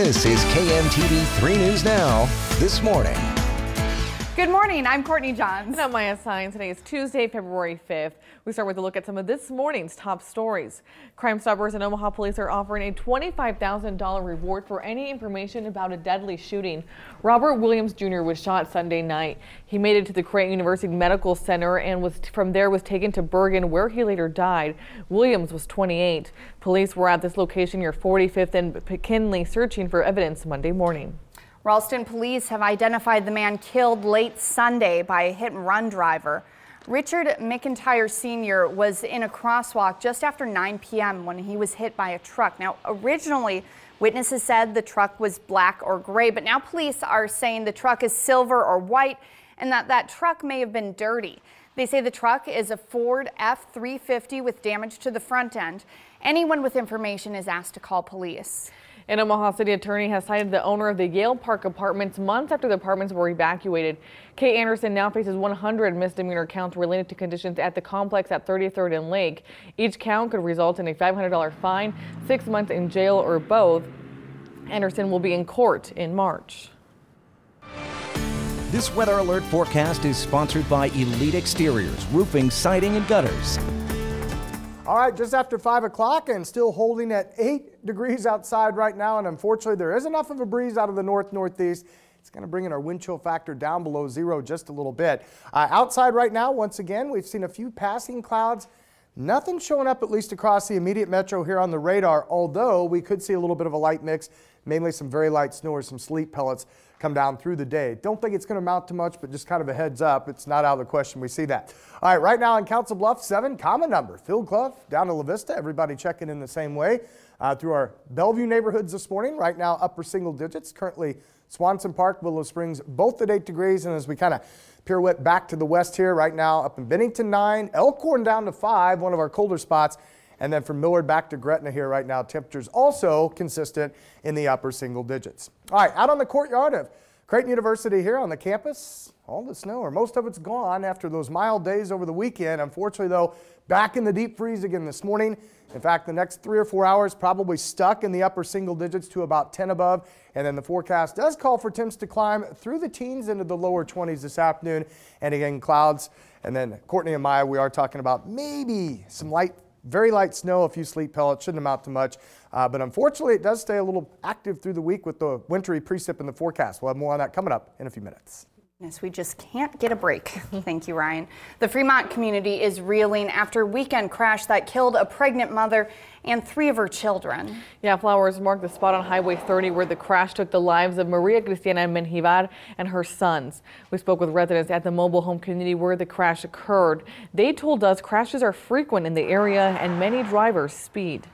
This is KMTV 3 News Now, this morning. Good morning, I'm Courtney Johns. And I'm Maya Sign. Today is Tuesday, February 5th. We start with a look at some of this morning's top stories. Crime Stoppers and Omaha police are offering a $25,000 reward for any information about a deadly shooting. Robert Williams Jr. was shot Sunday night. He made it to the Creighton University Medical Center and from there was taken to Bergen, where he later died. Williams was 28. Police were at this location near 45th and McKinley searching for evidence Monday morning. Ralston police have identified the man killed late Sunday by a hit-and-run driver. Richard McIntyre Sr. was in a crosswalk just after 9 p.m. when he was hit by a truck. Now, originally, witnesses said the truck was black or gray, but now police are saying the truck is silver or white and that truck may have been dirty. They say the truck is a Ford F-350 with damage to the front end. Anyone with information is asked to call police. An Omaha City attorney has cited the owner of the Yale Park Apartments months after the apartments were evacuated. Kay Anderson now faces 100 misdemeanor counts related to conditions at the complex at 33rd and Lake. Each count could result in a $500 fine, 6 months in jail, or both. Anderson will be in court in March. This weather alert forecast is sponsored by Elite Exteriors, roofing, siding, and gutters. All right, just after 5 o'clock and still holding at 8 degrees outside right now. And unfortunately, there is enough of a breeze out of the north-northeast. It's going to bring in our wind chill factor down below zero just a little bit. Outside right now, once again, we've seen a few passing clouds. Nothing showing up, at least across the immediate metro here on the radar, although we could see a little bit of a light mix, mainly some very light snow or some sleet pellets come down through the day. Don't think it's going to amount to much, but just kind of a heads up. It's not out of the question. We see that. All right, right now in Council Bluffs, 7, common number. Field Clough down to La Vista. Everybody checking in the same way through our Bellevue neighborhoods this morning. Right now, upper single digits. Currently, Swanson Park, Willow Springs, both at 8 degrees. And as we kind of pirouette back to the west here, right now up in Bennington 9, Elkhorn down to 5, one of our colder spots. And then from Millard back to Gretna here right now, temperatures also consistent in the upper single digits. All right, out on the courtyard of Creighton University here on the campus, all the snow, or most of it's gone after those mild days over the weekend. Unfortunately, though, back in the deep freeze again this morning. In fact, the next 3 or 4 hours probably stuck in the upper single digits to about 10 above. And then the forecast does call for temps to climb through the teens into the lower 20s this afternoon. And again, clouds. And then Courtney and Maya, we are talking about maybe some very light snow, a few sleet pellets, shouldn't amount to much. But unfortunately, it does stay a little active through the week with the wintry precip in the forecast. We'll have more on that coming up in a few minutes. Yes, we just can't get a break. Thank you, Ryan. The Fremont community is reeling after a weekend crash that killed a pregnant mother and 3 of her children. Yeah, flowers mark the spot on Highway 30 where the crash took the lives of Maria Cristina Menjivar and her sons. We spoke with residents at the mobile home community where the crash occurred. They told us crashes are frequent in the area and many drivers speed.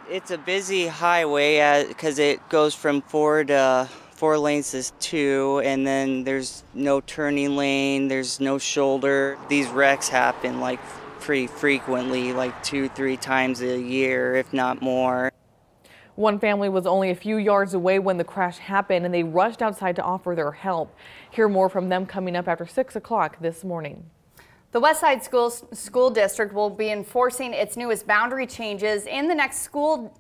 It's a busy highway because it goes from 4 lanes to 2, and then there's no turning lane, there's no shoulder. These wrecks happen like pretty frequently, like 2-3 times a year, if not more. One family was only a few yards away when the crash happened, and they rushed outside to offer their help. Hear more from them coming up after 6 o'clock this morning. The Westside School District will be enforcing its newest boundary changes in the next school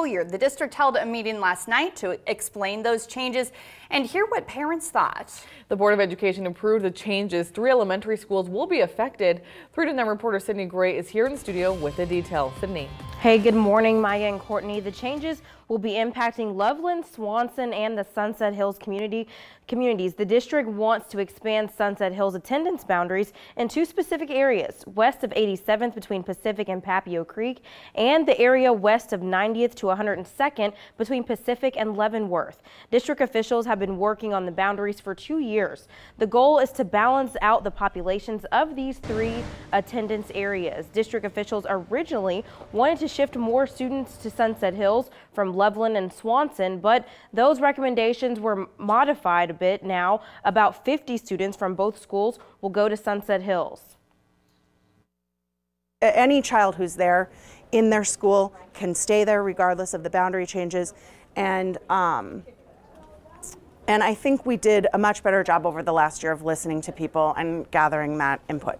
year. The district held a meeting last night to explain those changes and hear what parents thought. The Board of Education approved the changes. 3 elementary schools will be affected. 3 to 9 reporter Sydney Gray is here in the studio with the details. Sydney. Hey, good morning, Maya and Courtney. The changes will be impacting Loveland, Swanson, and the Sunset Hills communities. The district wants to expand Sunset Hills attendance boundaries in 2 specific areas, west of 87th between Pacific and Papio Creek, and the area west of 90th to 102nd between Pacific and Leavenworth. District officials have been working on the boundaries for 2 years. The goal is to balance out the populations of these 3 attendance areas. District officials originally wanted to shift more students to Sunset Hills from Loveland and Swanson, but those recommendations were modified a bit now. About 50 students from both schools will go to Sunset Hills. Any child who's there in their school can stay there regardless of the boundary changes, and I think we did a much better job over the last year of listening to people and gathering that input.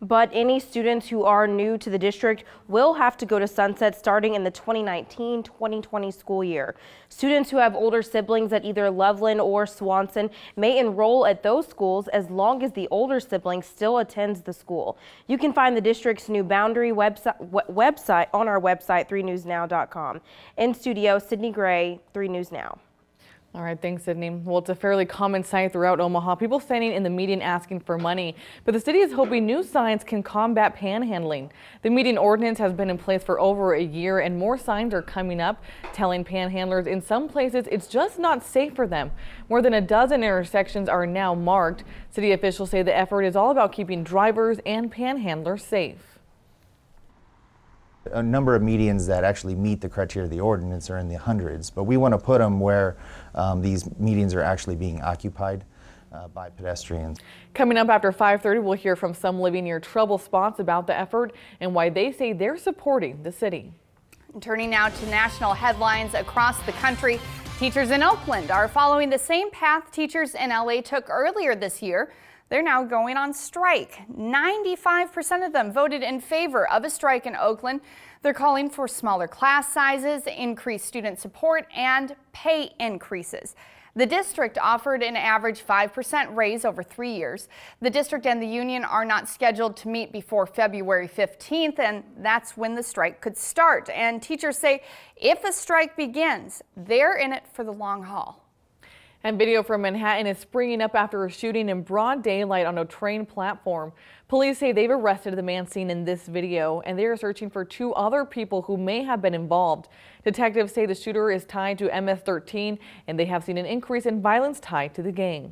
but any students who are new to the district will have to go to Sunset starting in the 2019-2020 school year. Students who have older siblings at either Loveland or Swanson may enroll at those schools as long as the older sibling still attends the school. You can find the district's new boundary website on our website, 3newsnow.com. In studio, Sydney Gray, 3 News Now. All right, thanks, Sydney. Well, it's a fairly common sight throughout Omaha, people standing in the median asking for money. But the city is hoping new signs can combat panhandling. The median ordinance has been in place for over a year, and more signs are coming up telling panhandlers in some places it's just not safe for them. More than a dozen intersections are now marked. City officials say the effort is all about keeping drivers and panhandlers safe. A number of medians that actually meet the criteria of the ordinance are in the hundreds, but we want to put them where these medians are actually being occupied by pedestrians. Coming up after 5:30, we'll hear from some living near trouble spots about the effort and why they say they're supporting the city. Turning now to national headlines across the country, teachers in Oakland are following the same path teachers in LA took earlier this year. They're now going on strike. 95% of them voted in favor of a strike in Oakland. They're calling for smaller class sizes, increased student support, and pay increases. The district offered an average 5% raise over 3 years. The district and the union are not scheduled to meet before February 15th, and that's when the strike could start. And teachers say if a strike begins, they're in it for the long haul. And video from Manhattan is springing up after a shooting in broad daylight on a train platform. Police say they've arrested the man seen in this video, and they are searching for 2 other people who may have been involved. Detectives say the shooter is tied to MS-13, and they have seen an increase in violence tied to the gang.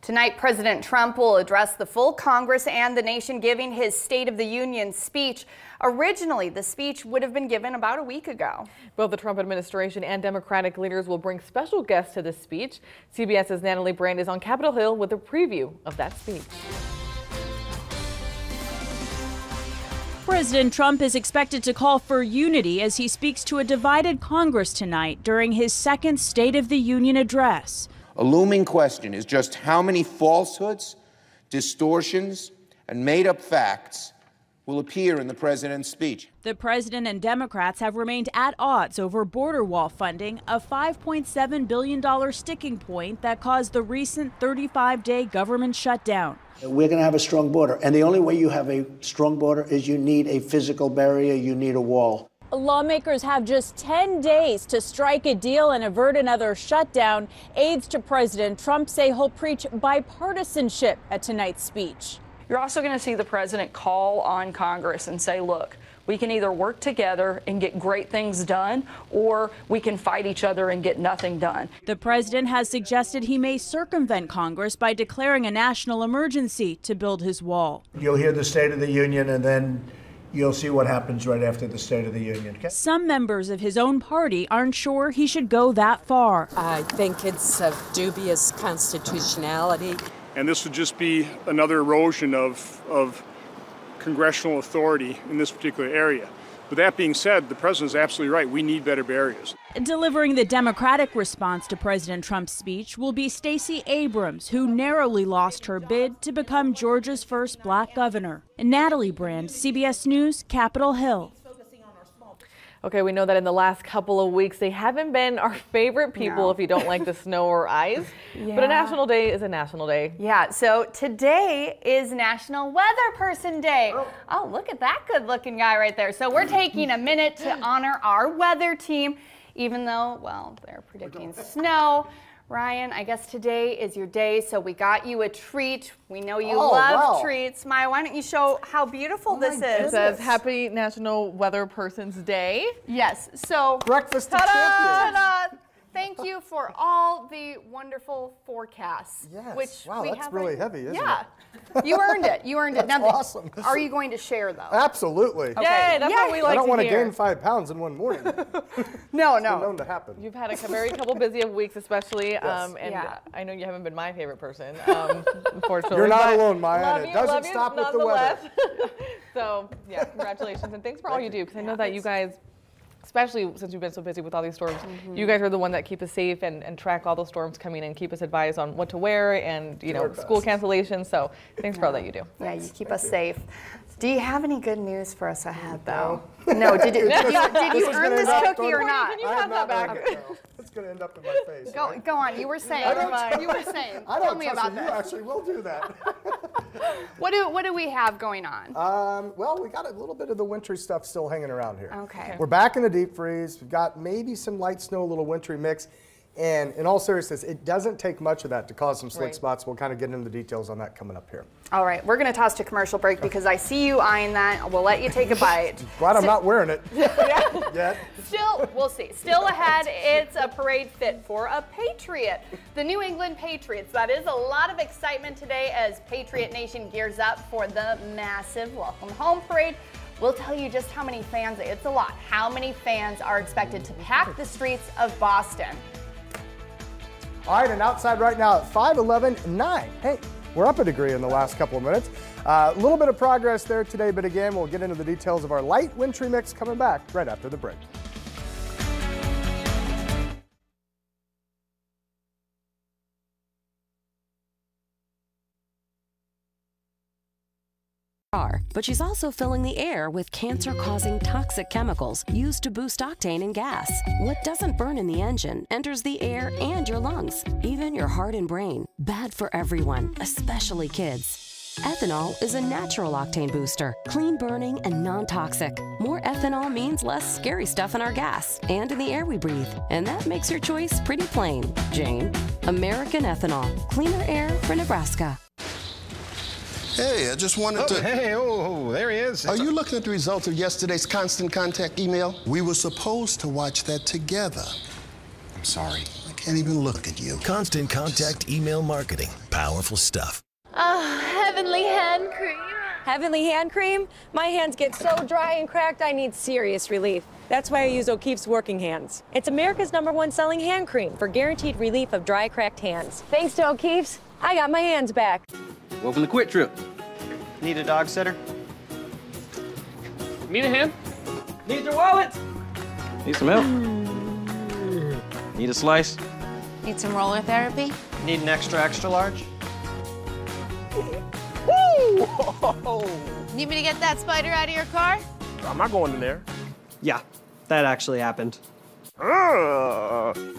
Tonight, President Trump will address the full Congress and the nation, giving his State of the Union speech. Originally, the speech would have been given about a week ago. Both the Trump administration and Democratic leaders will bring special guests to this speech. CBS's Natalie Brand is on Capitol Hill with a preview of that speech. President Trump is expected to call for unity as he speaks to a divided Congress tonight during his second State of the Union address. A looming question is just how many falsehoods, distortions, and made-up facts will appear in the president's speech. The president and Democrats have remained at odds over border wall funding, a $5.7 billion sticking point that caused the recent 35-day government shutdown. We're going to have a strong border, and the only way you have a strong border is you need a physical barrier, you need a wall. Lawmakers have just 10 days to strike a deal and avert another shutdown. Aides to President Trump say he'll preach bipartisanship at tonight's speech. You're also going to see the president call on Congress and say, look, we can either work together and get great things done, or we can fight each other and get nothing done. The president has suggested he may circumvent Congress by declaring a national emergency to build his wall. You'll hear the State of the Union, and then you'll see what happens right after the State of the Union. Okay? Some members of his own party aren't sure he should go that far. I think it's of dubious constitutionality. And this would just be another erosion of congressional authority in this particular area. With that being said, the president is absolutely right. We need better barriers. Delivering the Democratic response to President Trump's speech will be Stacey Abrams, who narrowly lost her bid to become Georgia's first black governor. Natalie Brand, CBS News, Capitol Hill. Okay, we know that in the last couple of weeks, they haven't been our favorite people if you don't like the snow or ice. But a national day is a national day. Yeah, so today is National Weather Person Day. Oh, look at that good looking guy right there. So we're taking a minute to honor our weather team, even though, well, they're predicting snow. Ryan, I guess today is your day, so we got you a treat. We know you love treats. Maya, why don't you show how beautiful this is? It says Happy National Weather Person's Day. Yes, so breakfast of champions. Thank you for all the wonderful forecasts. Yes. Which wow, we that's have really heavy, isn't it? Yeah. You earned it. You earned it. That's awesome. Are you going to share, though? Absolutely. Okay. Yay, that's what we like to hear. I don't want to gain 5 pounds in one morning. No. It's been known to happen. You've had a very couple busy of weeks, especially, yes. and I know you haven't been my favorite person, unfortunately. You're not alone, Maya, and it doesn't stop with the weather. So, yeah, congratulations, and thanks for all you do, because I know that you guys, especially since you've been so busy with all these storms, you guys are the one that keep us safe and track all the storms coming in, keep us advised on what to wear and, you know, school cancellations. So thanks for all that you do. Yeah, you keep us safe. Do you have any good news for us ahead, though? No. Did you earn this cookie or not? Can you have that back? It's going to end up in my face. Go on. You were saying. You were saying. Tell me about this. You actually will do that. What do we have going on? Well, we got a little bit of the wintry stuff still hanging around here. Okay. We're back in the deep freeze. We've got maybe some light snow, a little wintry mix. And in all seriousness, it doesn't take much of that to cause some slick spots. We'll kind of get into the details on that coming up here. All right, we're going to toss to commercial break because I see you eyeing that. We'll let you take a bite. Glad I'm not wearing it yet. Still, we'll see. Still ahead, it's a parade fit for a Patriot. The New England Patriots. That is a lot of excitement today as Patriot Nation gears up for the massive Welcome Home Parade. We'll tell you just how many fans, it's a lot, how many fans are expected to pack the streets of Boston. All right, and outside right now at 5:11:09. Hey, we're up a degree in the last couple of minutes. A little bit of progress there today, but again, we'll get into the details of our light wintry mix coming back right after the break. But she's also filling the air with cancer-causing toxic chemicals used to boost octane in gas. What doesn't burn in the engine enters the air and your lungs, even your heart and brain. Bad for everyone, especially kids. Ethanol is a natural octane booster, clean burning and non-toxic. More ethanol means less scary stuff in our gas and in the air we breathe. And that makes your choice pretty plain, Jane. American Ethanol, cleaner air for Nebraska. Hey, I just wanted to... Hey, there he is. Are you looking at the results of yesterday's Constant Contact email? We were supposed to watch that together. I'm sorry. I can't even look at you. Constant Contact email marketing. Powerful stuff. Oh, Heavenly Hand Cream. Heavenly Hand Cream? My hands get so dry and cracked, I need serious relief. That's why I use O'Keeffe's Working Hands. It's America's #1 selling hand cream for guaranteed relief of dry, cracked hands. Thanks to O'Keeffe's, I got my hands back. Welcome to Quick Trip. Need a dog sitter? Need a hand? Need your wallet? Need some help? Need a slice? Need some roller therapy? Need an extra large? Woo! Need me to get that spider out of your car? I'm not going in there. Yeah, that actually happened.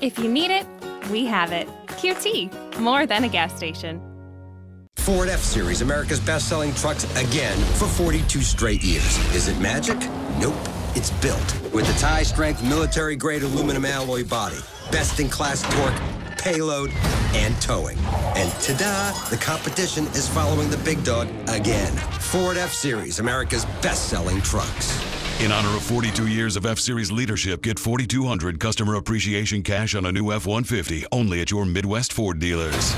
If you need it, we have it. QT, more than a gas station. Ford F-Series, America's best-selling trucks again for 42 straight years. Is it magic? Nope. It's built with its high-strength military-grade aluminum alloy body, best-in-class torque, payload, and towing. And ta-da, the competition is following the big dog again. Ford F-Series, America's best-selling trucks. In honor of 42 years of F-Series leadership, get $4,200 customer appreciation cash on a new F-150 only at your Midwest Ford dealers.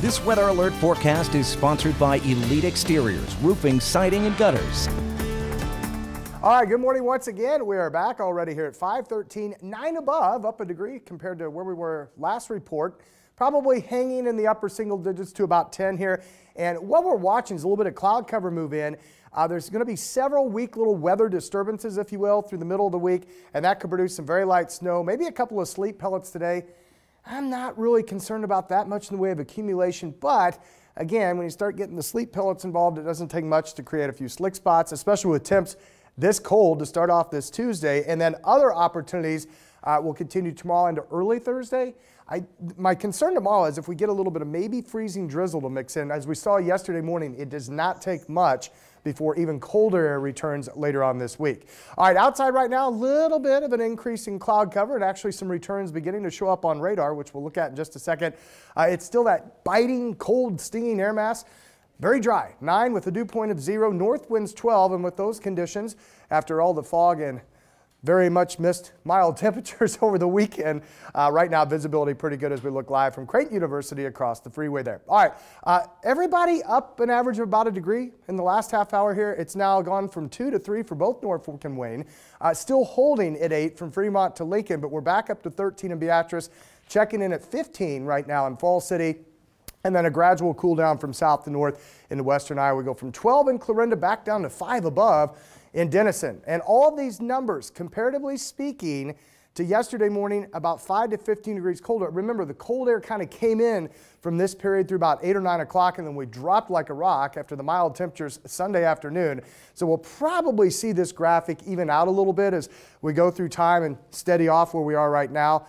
This weather alert forecast is sponsored by Elite Exteriors, roofing, siding, and gutters. All right, good morning once again. We are back already here at 5:13, 9 above, up a degree compared to where we were last report. Probably hanging in the upper single digits to about 10 here. And what we're watching is a little bit of cloud cover move in. There's going to be several weak little weather disturbances, if you will, through the middle of the week, and that could produce some very light snow, maybe a couple of sleet pellets today. I'm not really concerned about that much in the way of accumulation, but again, when you start getting the sleet pellets involved, it doesn't take much to create a few slick spots, especially with temps this cold to start off this Tuesday, and then other opportunities will continue tomorrow into early Thursday. My concern tomorrow is if we get a little bit of maybe freezing drizzle to mix in. As we saw yesterday morning, it does not take much before even colder air returns later on this week. All right, outside right now, a little bit of an increase in cloud cover and actually some returns beginning to show up on radar, which we'll look at in just a second. It's still that biting, cold, stinging air mass. Very dry, 9 with a dew point of 0, north winds 12, and with those conditions, after all the fog and very much missed mild temperatures over the weekend. Right now, visibility pretty good as we look live from Creighton University across the freeway there. All right, everybody up an average of about a degree in the last half hour here. It's now gone from 2 to 3 for both Norfolk and Wayne. Still holding at 8 from Fremont to Lincoln, but we're back up to 13 in Beatrice, checking in at 15 right now in Falls City. And then a gradual cool down from south to north into western Iowa. We go from 12 in Clarinda back down to 5 above in Denison. And all of these numbers, comparatively speaking, to yesterday morning, about 5 to 15 degrees colder. Remember, the cold air kind of came in from this period through about 8 or 9 o'clock, and then we dropped like a rock after the mild temperatures Sunday afternoon. So we'll probably see this graphic even out a little bit as we go through time and steady off where we are right now.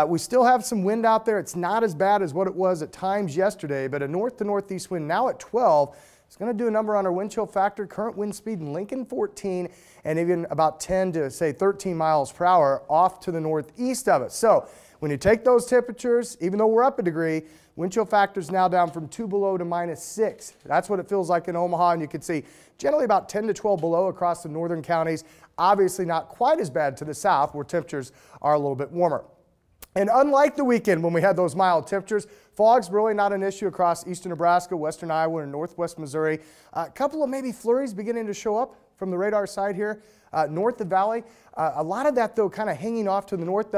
We still have some wind out there. It's not as bad as what it was at times yesterday, but a north to northeast wind now at 12. It's going to do a number on our wind chill factor. Current wind speed in Lincoln 14 and even about 10 to say 13 miles per hour off to the northeast of us. So when you take those temperatures, even though we're up a degree, wind chill factor is now down from 2 below to -6. That's what it feels like in Omaha, and you can see generally about 10 to 12 below across the northern counties. Obviously not quite as bad to the south where temperatures are a little bit warmer. And unlike the weekend when we had those mild temperatures, fog's really not an issue across eastern Nebraska, western Iowa, and northwest Missouri. A couple of maybe flurries beginning to show up from the radar side here north of the valley. A lot of that, though, kind of hanging off to the north.